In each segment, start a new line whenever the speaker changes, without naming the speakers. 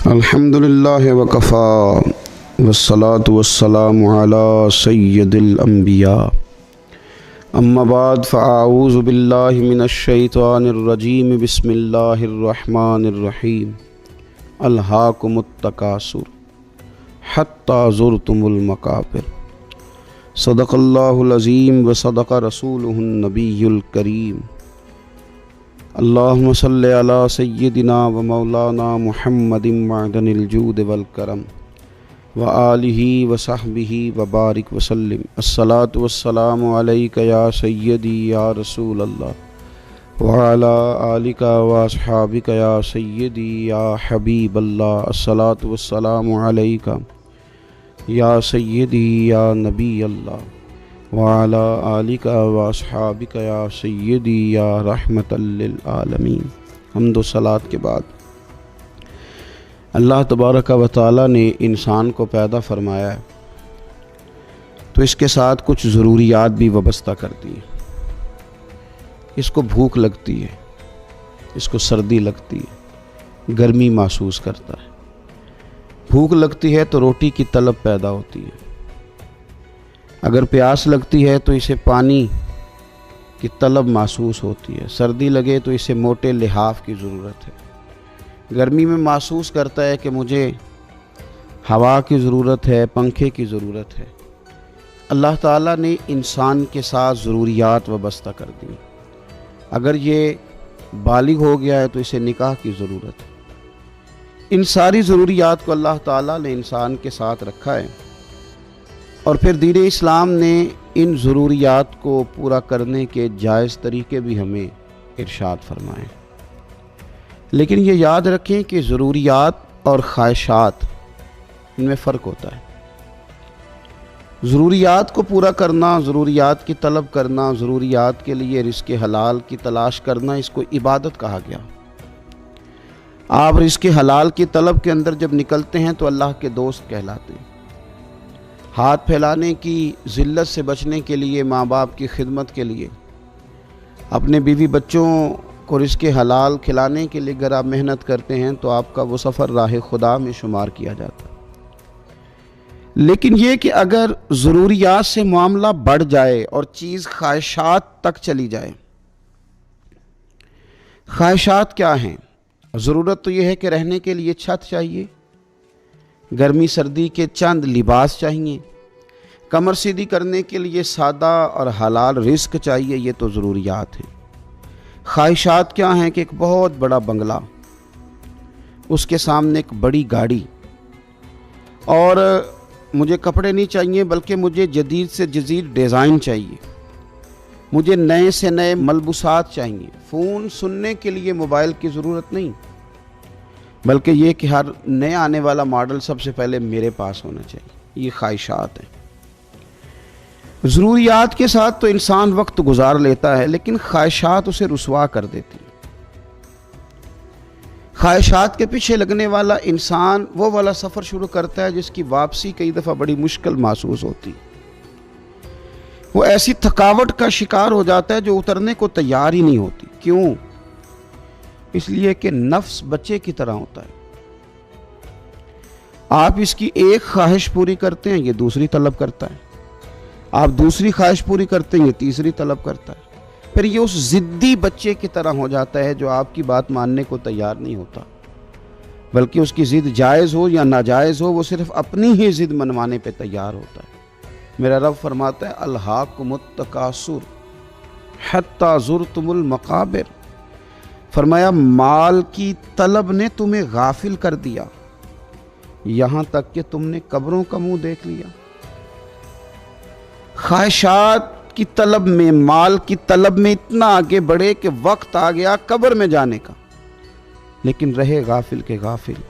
الحمدللہ وکفی والصلاة والسلام علی سید الانبیاء اما بعد فاعوذ باللہ من الشیطان الرجیم بسم اللہ الرحمن الرحیم الہاکم التکاثر حتی زرتم المقابر صدق اللہ العظیم وصدق رسولہ النبی الکریم اللہم صلی علی سیدنا و مولانا محمد معدن الجود والکرم وآلہ وصحبہ وبارک وسلم الصلاة والسلام علیک یا سیدی یا رسول اللہ وعلی آلک واصحابک یا سیدی یا حبیب اللہ الصلاة والسلام علیک یا سیدی یا نبی اللہ وعلی آلک واصحابک یا سیدی یا رحمت للعالمین۔ حمد و صلات کے بعد اللہ تبارک و تعالی نے انسان کو پیدا فرمایا ہے تو اس کے ساتھ کچھ ضروریات بھی وابستہ کر دی ہیں۔ اس کو بھوک لگتی ہے، اس کو سردی لگتی ہے، گرمی محسوس کرتا ہے۔ بھوک لگتی ہے تو روٹی کی طلب پیدا ہوتی ہے، اگر پیاس لگتی ہے تو اسے پانی کی طلب محسوس ہوتی ہے، سردی لگے تو اسے موٹے لحاف کی ضرورت ہے، گرمی میں محسوس کرتا ہے کہ مجھے ہوا کی ضرورت ہے، پنکھے کی ضرورت ہے۔ اللہ تعالیٰ نے انسان کے ساتھ ضروریات وابستہ کر دی۔ اگر یہ بالغ ہو گیا ہے تو اسے نکاح کی ضرورت ہے۔ ان ساری ضروریات کو اللہ تعالیٰ نے انسان کے ساتھ رکھا ہے، اور پھر دین اسلام نے ان ضروریات کو پورا کرنے کے جائز طریقے بھی ہمیں ارشاد فرمائے۔ لیکن یہ یاد رکھیں کہ ضروریات اور خواہشات ان میں فرق ہوتا ہے۔ ضروریات کو پورا کرنا، ضروریات کی طلب کرنا، ضروریات کے لیے رزق حلال کی تلاش کرنا، اس کو عبادت کہا گیا۔ آپ رزق حلال کی طلب کے اندر جب نکلتے ہیں تو اللہ کے دوست کہلاتے ہیں۔ ہاتھ پھیلانے کی ذلت سے بچنے کے لیے، ماں باپ کی خدمت کے لیے، اپنے بیوی بچوں کو رزق حلال کھلانے کے لیے اگر آپ محنت کرتے ہیں تو آپ کا وہ سفر راہ خدا میں شمار کیا جاتا ہے۔ لیکن یہ کہ اگر ضروریات سے معاملہ بڑھ جائے اور چیز خواہشات تک چلی جائے۔ خواہشات کیا ہیں؟ ضرورت تو یہ ہے کہ رہنے کے لیے چھت چاہیے، گرمی سردی کے چند لباس چاہیے، کمر سیدھی کرنے کے لیے سادہ اور حلال رزق چاہیے، یہ تو ضروریات ہیں۔ خواہشات کیا ہیں؟ کہ ایک بہت بڑا بنگلہ، اس کے سامنے ایک بڑی گاڑی، اور مجھے کپڑے نہیں چاہیے بلکہ مجھے جدید سے جدید ڈیزائن چاہیے، مجھے نئے سے نئے ملبوسات چاہیے۔ فون سننے کے لیے موبائل کی ضرورت نہیں، بلکہ یہ کہ ہر نئے آنے والا ماڈل سب سے پہلے میرے پاس ہونا چاہیے۔ یہ خواہشات ہیں۔ ضروریات کے ساتھ تو انسان وقت گزار لیتا ہے، لیکن خواہشات اسے رسوا کر دیتی ہیں۔ خواہشات کے پیچھے لگنے والا انسان وہ والا سفر شروع کرتا ہے جس کی واپسی کئی دفعہ بڑی مشکل محسوس ہوتی۔ وہ ایسی تھکاوٹ کا شکار ہو جاتا ہے جو اترنے کو تیار ہی نہیں ہوتی۔ کیوں؟ اس لیے کہ نفس بچے کی طرح ہوتا ہے۔ آپ اس کی ایک خواہش پوری کرتے ہیں، یہ دوسری طلب کرتا ہے، آپ دوسری خواہش پوری کرتے ہیں، یہ تیسری طلب کرتا ہے۔ پھر یہ اس ضدی بچے کی طرح ہو جاتا ہے جو آپ کی بات ماننے کو تیار نہیں ہوتا، بلکہ اس کی ضد جائز ہو یا ناجائز ہو، وہ صرف اپنی ہی ضد منوانے پہ تیار ہوتا ہے۔ میرا رب فرماتا ہے الہاکم التکاثر حتی زرتم المقابر، فرمایا مال کی طلب نے تمہیں غافل کر دیا یہاں تک کہ تم نے قبروں کا منہ دیکھ لیا۔ خواہشات کی طلب میں، مال کی طلب میں اتنا آگے بڑھے کہ وقت آ گیا قبر میں جانے کا، لیکن رہے غافل کے غافل۔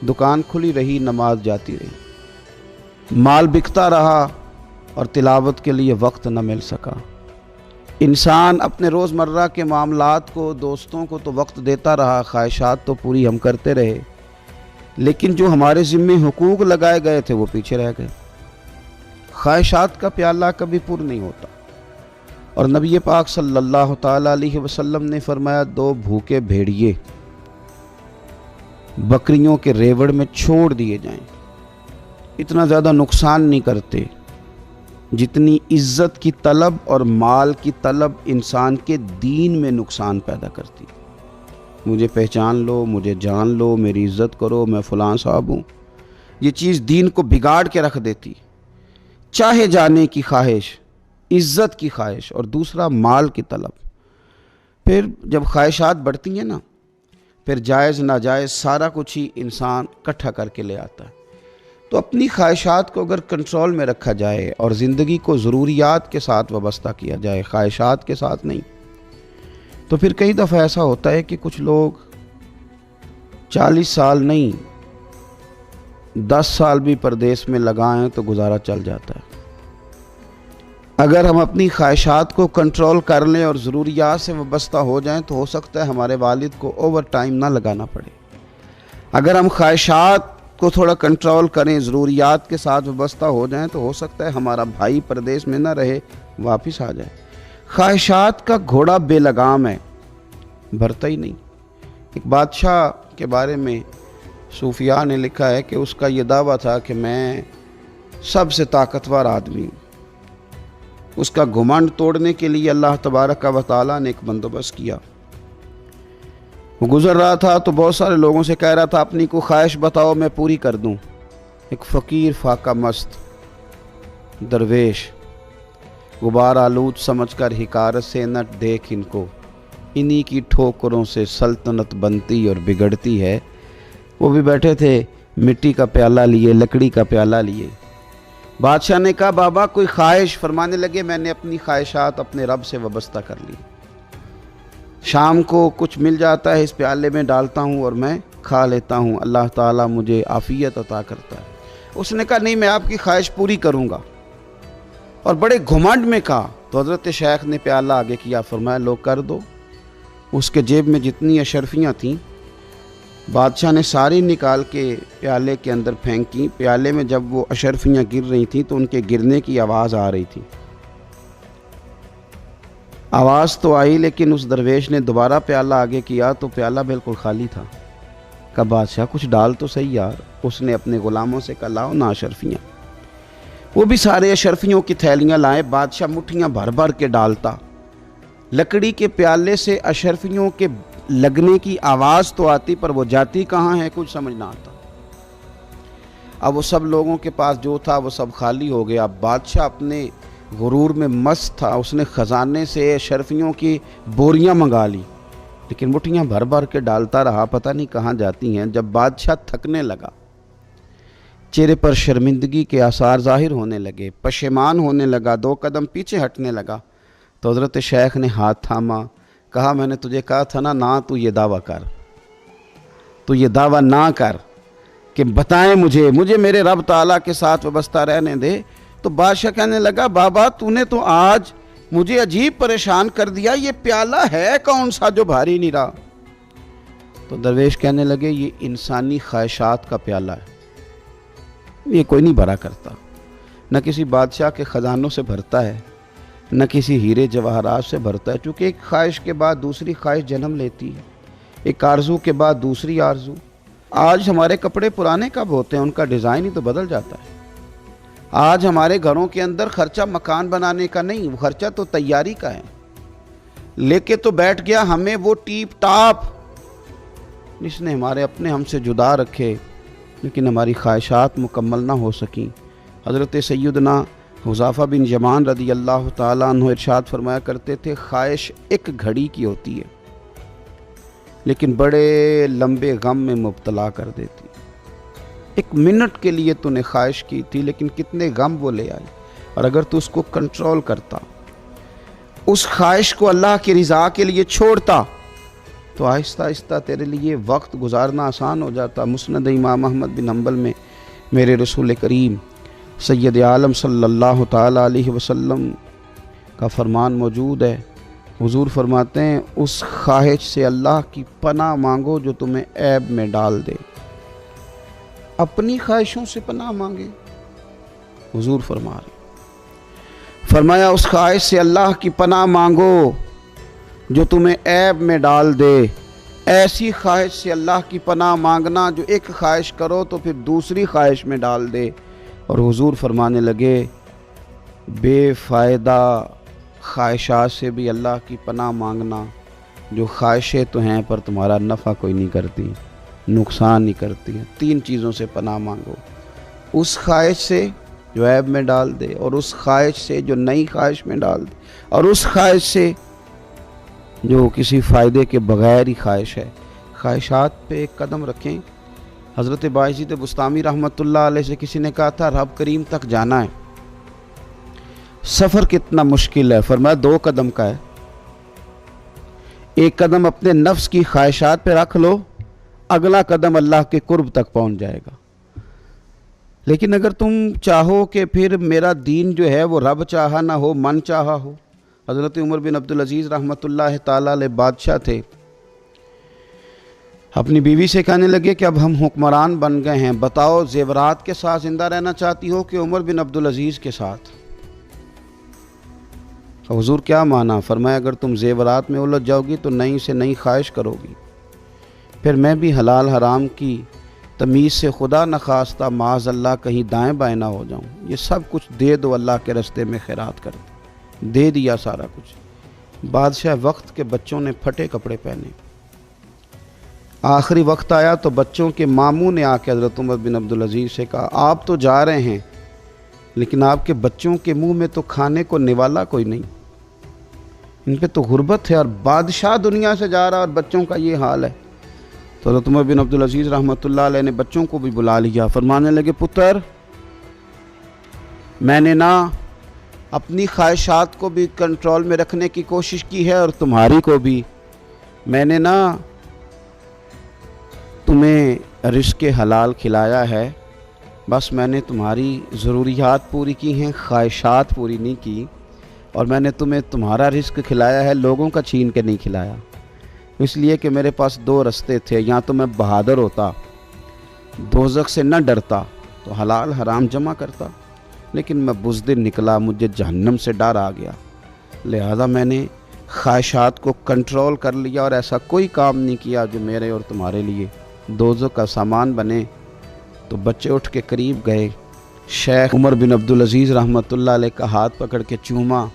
دکان کھلی رہی، نماز جاتی رہی، مال بکتا رہا اور تلاوت کے لیے وقت نہ مل سکا۔ انسان اپنے روزمرہ کے معاملات کو، دوستوں کو تو وقت دیتا رہا، خواہشات تو پوری ہم کرتے رہے، لیکن جو ہمارے ذمے حقوق لگائے گئے تھے وہ پیچھے رہ گئے۔ خواہشات کا پیالہ کبھی پر نہیں ہوتا، اور نبی پاک صلی اللہ تعالیٰ علیہ وسلم نے فرمایا دو بھوکے بھیڑیے بکریوں کے ریوڑ میں چھوڑ دیے جائیں، اتنا زیادہ نقصان نہیں کرتے جتنی عزت کی طلب اور مال کی طلب انسان کے دین میں نقصان پیدا کرتی۔ مجھے پہچان لو، مجھے جان لو، میری عزت کرو، میں فلاں صاحب ہوں، یہ چیز دین کو بگاڑ کے رکھ دیتی۔ چاہے جانے کی خواہش، عزت کی خواہش، اور دوسرا مال کی طلب۔ پھر جب خواہشات بڑھتی ہیں نا، پھر جائز ناجائز سارا کچھ ہی انسان اکٹھا کر کے لے آتا ہے۔ تو اپنی خواہشات کو اگر کنٹرول میں رکھا جائے اور زندگی کو ضروریات کے ساتھ وابستہ کیا جائے، خواہشات کے ساتھ نہیں، تو پھر کئی دفعہ ایسا ہوتا ہے کہ کچھ لوگ 40 سال نہیں 10 سال بھی پردیس میں لگائیں تو گزارا چل جاتا ہے۔ اگر ہم اپنی خواہشات کو کنٹرول کر لیں اور ضروریات سے وابستہ ہو جائیں تو ہو سکتا ہے ہمارے والد کو اوور ٹائم نہ لگانا پڑے۔ اگر ہم خواہشات کو تھوڑا کنٹرول کریں، ضروریات کے ساتھ وابستہ ہو جائیں تو ہو سکتا ہے ہمارا بھائی پردیس میں نہ رہے، واپس آ جائے۔ خواہشات کا گھوڑا بے لگام ہے، بھرتا ہی نہیں۔ ایک بادشاہ کے بارے میں صوفیاء نے لکھا ہے کہ اس کا یہ دعویٰ تھا کہ میں سب سے طاقتور آدمی ہوں۔ اس کا گھمنڈ توڑنے کے لیے اللہ تبارک و تعالیٰ نے ایک بندوبست کیا۔ وہ گزر رہا تھا تو بہت سارے لوگوں سے کہہ رہا تھا اپنی کو خواہش بتاؤ میں پوری کر دوں۔ ایک فقیر فاقہ مست درویش غبار آلود سمجھ کر حکارت سے نہ دیکھ ان کو، انہی کی ٹھوکروں سے سلطنت بنتی اور بگڑتی ہے۔ وہ بھی بیٹھے تھے، مٹی کا پیالہ لیے، لکڑی کا پیالہ لیے۔ بادشاہ نے کہا بابا کوئی خواہش؟ فرمانے لگے میں نے اپنی خواہشات اپنے رب سے وابستہ کر لی۔ شام کو کچھ مل جاتا ہے اس پیالے میں ڈالتا ہوں اور میں کھا لیتا ہوں، اللہ تعالیٰ مجھے عافیت عطا کرتا ہے۔ اس نے کہا نہیں، میں آپ کی خواہش پوری کروں گا، اور بڑے گھمنڈ میں کہا۔ تو حضرت شیخ نے پیالہ آگے کیا، فرمایا لو کر دو۔ اس کے جیب میں جتنی اشرفیاں تھیں بادشاہ نے ساری نکال کے پیالے کے اندر پھینکی۔ پیالے میں جب وہ اشرفیاں گر رہی تھیں تو ان کے گرنے کی آواز آ رہی تھی۔ آواز تو آئی لیکن اس درویش نے دوبارہ پیالہ آگے کیا تو پیالہ بالکل خالی تھا۔ کہا بادشاہ کچھ ڈال تو صحیح یار۔ اس نے اپنے غلاموں سے کہا لاؤ نا اشرفیاں۔ وہ بھی سارے اشرفیوں کی تھیلیاں لائے۔ بادشاہ مٹھیاں بھر بھر کے ڈالتا۔ لکڑی کے پیالے سے اشرفیوں کے لگنے کی آواز تو آتی پر وہ جاتی کہاں ہے کچھ سمجھ نہ آتا۔ اب وہ سب لوگوں کے پاس جو تھا وہ سب خالی ہو گیا۔ بادشاہ اپنے غرور میں مست تھا، اس نے خزانے سے اشرفیوں کی بوریاں منگا لی، لیکن مٹھیاں بھر بھر کے ڈالتا رہا، پتہ نہیں کہاں جاتی ہیں۔ جب بادشاہ تھکنے لگا، چہرے پر شرمندگی کے آثار ظاہر ہونے لگے، پشیمان ہونے لگا، 2 قدم پیچھے ہٹنے لگا، تو حضرت شیخ نے ہاتھ تھاما، کہا میں نے تجھے کہا تھا نا تو یہ دعویٰ کر، تو یہ دعویٰ نہ کر کہ بتائیں مجھے میرے رب تعالیٰ کے ساتھ وابستہ رہنے دے۔ تو بادشاہ کہنے لگا بابا تو نے تو آج مجھے عجیب پریشان کر دیا، یہ پیالہ ہے کون سا جو بھاری نہیں رہا؟ تو درویش کہنے لگے یہ انسانی خواہشات کا پیالہ ہے، یہ کوئی نہیں بھرا کرتا، نہ کسی بادشاہ کے خزانوں سے بھرتا ہے، نہ کسی ہیرے جواہرات سے بھرتا ہے، کیونکہ ایک خواہش کے بعد دوسری خواہش جنم لیتی ہے، ایک آرزو کے بعد دوسری آرزو۔ آج ہمارے کپڑے پرانے کب ہوتے ہیں؟ ان کا ڈیزائن ہی تو بدل جاتا ہے۔ آج ہمارے گھروں کے اندر خرچہ مکان بنانے کا نہیں، وہ خرچہ تو تیاری کا ہے۔ لے کے تو بیٹھ گیا ہمیں وہ ٹیپ ٹاپ جس نے ہمارے اپنے ہم سے جدا رکھے، لیکن ہماری خواہشات مکمل نہ ہو سکیں۔ حضرت سیدنا حذیفہ بن یمان رضی اللہ تعالیٰ عنہ ارشاد فرمایا کرتے تھے خواہش ایک گھڑی کی ہوتی ہے لیکن بڑے لمبے غم میں مبتلا کر دیتی۔ 1 منٹ کے لیے تو نے خواہش کی تھی لیکن کتنے غم وہ لے آئی، اور اگر تو اس کو کنٹرول کرتا، اس خواہش کو اللہ کی رضا کے لیے چھوڑتا، تو آہستہ آہستہ تیرے لیے وقت گزارنا آسان ہو جاتا۔ مسند امام احمد بن حنبل میں میرے رسول کریم سید عالم صلی اللہ تعالیٰ علیہ وسلم کا فرمان موجود ہے۔ حضور فرماتے ہیں اس خواہش سے اللہ کی پناہ مانگو جو تمہیں عیب میں ڈال دے۔ اپنی خواہشوں سے پناہ مانگے، حضور فرما رہے، فرمایا اس خواہش سے اللہ کی پناہ مانگو جو تمہیں عیب میں ڈال دے۔ ایسی خواہش سے اللہ کی پناہ مانگنا جو ایک خواہش کرو تو پھر دوسری خواہش میں ڈال دے۔ اور حضور فرمانے لگے بے فائدہ خواہشات سے بھی اللہ کی پناہ مانگنا، جو خواہشیں تو ہیں پر تمہارا نفع کوئی نہیں کرتی، نقصان نہیں کرتی ہیں۔ 3 چیزوں سے پناہ مانگو، اس خواہش سے جو عیب میں ڈال دے، اور اس خواہش سے جو نئی خواہش میں ڈال دے، اور اس خواہش سے جو کسی فائدے کے بغیر ہی خواہش ہے۔ خواہشات پہ ایک قدم رکھیں۔ حضرت باعزید بسطامی رحمۃ اللہ علیہ سے کسی نے کہا تھا رب کریم تک جانا ہے، سفر کتنا مشکل ہے؟ فرمایا 2 قدم کا ہے، ایک قدم اپنے نفس کی خواہشات پہ رکھ لو، اگلا قدم اللہ کے قرب تک پہنچ جائے گا۔ لیکن اگر تم چاہو کہ پھر میرا دین جو ہے وہ رب چاہا نہ ہو، من چاہا ہو۔ حضرت عمر بن عبدالعزیز رحمۃ اللہ تعالیٰ علیہ بادشاہ تھے، اپنی بیوی سے کہنے لگے کہ اب ہم حکمران بن گئے ہیں، بتاؤ زیورات کے ساتھ زندہ رہنا چاہتی ہو کہ عمر بن عبدالعزیز کے ساتھ؟ حضور کیا مانا؟ فرمایا اگر تم زیورات میں الجھ جاؤ گی تو نئی سے نئی خواہش کرو گی، پھر میں بھی حلال حرام کی تمیز سے خدا نخواستہ معاذ اللہ کہیں دائیں بائیں نہ ہو جاؤں۔ یہ سب کچھ دے دو، اللہ کے راستے میں خیرات کر دے دیا سارا کچھ۔ بادشاہ وقت کے بچوں نے پھٹے کپڑے پہنے، آخری وقت آیا تو بچوں کے ماموں نے آ کے حضرت عمر بن عبدالعزیز سے کہا آپ تو جا رہے ہیں لیکن آپ کے بچوں کے منہ میں تو کھانے کو نوالا کوئی نہیں، ان پہ تو غربت ہے، اور بادشاہ دنیا سے جا رہا اور بچوں کا یہ حال ہے۔ تو حضرت عمر بن عبدالعزیز رحمۃ اللہ علیہ نے بچوں کو بھی بلا لیا، فرمانے لگے پتر میں نے نہ اپنی خواہشات کو بھی کنٹرول میں رکھنے کی کوشش کی ہے اور تمہاری کو بھی، میں نے نہ تمہیں رزق حلال کھلایا ہے، بس میں نے تمہاری ضروریات پوری کی ہیں، خواہشات پوری نہیں کی، اور میں نے تمہیں تمہارا رزق کھلایا ہے، لوگوں کا چھین کے نہیں کھلایا، اس لیے کہ میرے پاس 2 رستے تھے، یا تو میں بہادر ہوتا، دوزخ سے نہ ڈرتا تو حلال حرام جمع کرتا، لیکن میں بزدل نکلا، مجھے جہنم سے ڈر آ گیا، لہذا میں نے خواہشات کو کنٹرول کر لیا اور ایسا کوئی کام نہیں کیا جو میرے اور تمہارے لیے دوزخ کا سامان بنے۔ تو بچے اٹھ کے قریب گئے، شیخ عمر بن عبدالعزیز رحمۃ اللہ علیہ کا ہاتھ پکڑ کے چوما،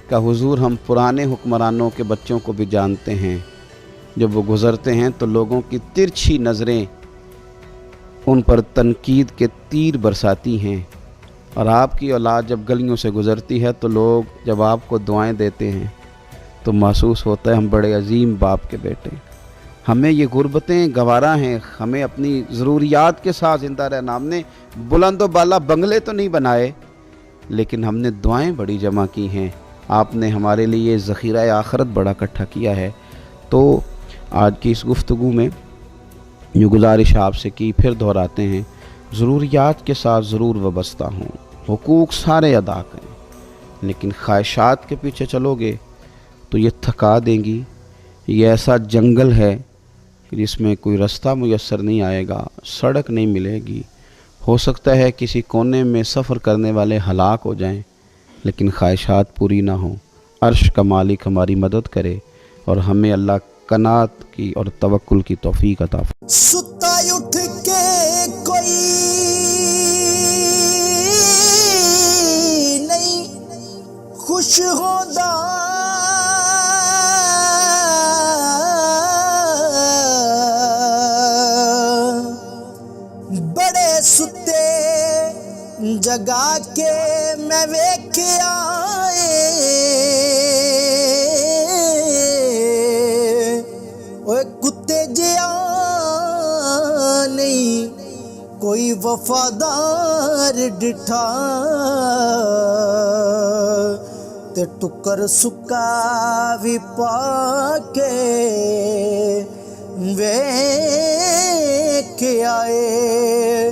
کہ حضور ہم پرانے حکمرانوں کے بچوں کو بھی جانتے ہیں، جب وہ گزرتے ہیں تو لوگوں کی ترچھی نظریں ان پر تنقید کے تیر برساتی ہیں، اور آپ کی اولاد جب گلیوں سے گزرتی ہے تو لوگ جب آپ کو دعائیں دیتے ہیں تو محسوس ہوتا ہے ہم بڑے عظیم باپ کے بیٹے، ہمیں یہ غربتیں گوارا ہیں، ہمیں اپنی ضروریات کے ساتھ زندہ رہنا، ہم نے بلند و بالا بنگلے تو نہیں بنائے لیکن ہم نے دعائیں بڑی جمع کی ہیں، آپ نے ہمارے لیے ذخیرہ آخرت بڑا اکٹھا کیا ہے۔ تو آج کی اس گفتگو میں جو گزارش آپ سے کی پھر دہراتے ہیں، ضروریات کے ساتھ ضرور وابستہ ہوں، حقوق سارے ادا کریں، لیکن خواہشات کے پیچھے چلو گے تو یہ تھکا دیں گی، یہ ایسا جنگل ہے کہ جس میں کوئی رستہ میسر نہیں آئے گا، سڑک نہیں ملے گی، ہو سکتا ہے کسی کونے میں سفر کرنے والے ہلاک ہو جائیں لیکن خواہشات پوری نہ ہوں۔ عرش کا مالک ہماری مدد کرے اور ہمیں اللہ قناعت کی اور توکل کی توفیق عطا فرمائے۔
ستا اٹھ کے کوئی نہیں خوش ہوتا، بڑے ستے جگا کے میں ویکھیا کتے جیا نہیں کوئی وفادار ڈٹھا، تے ٹکر سکا بھی پا کے ویکھ آئے۔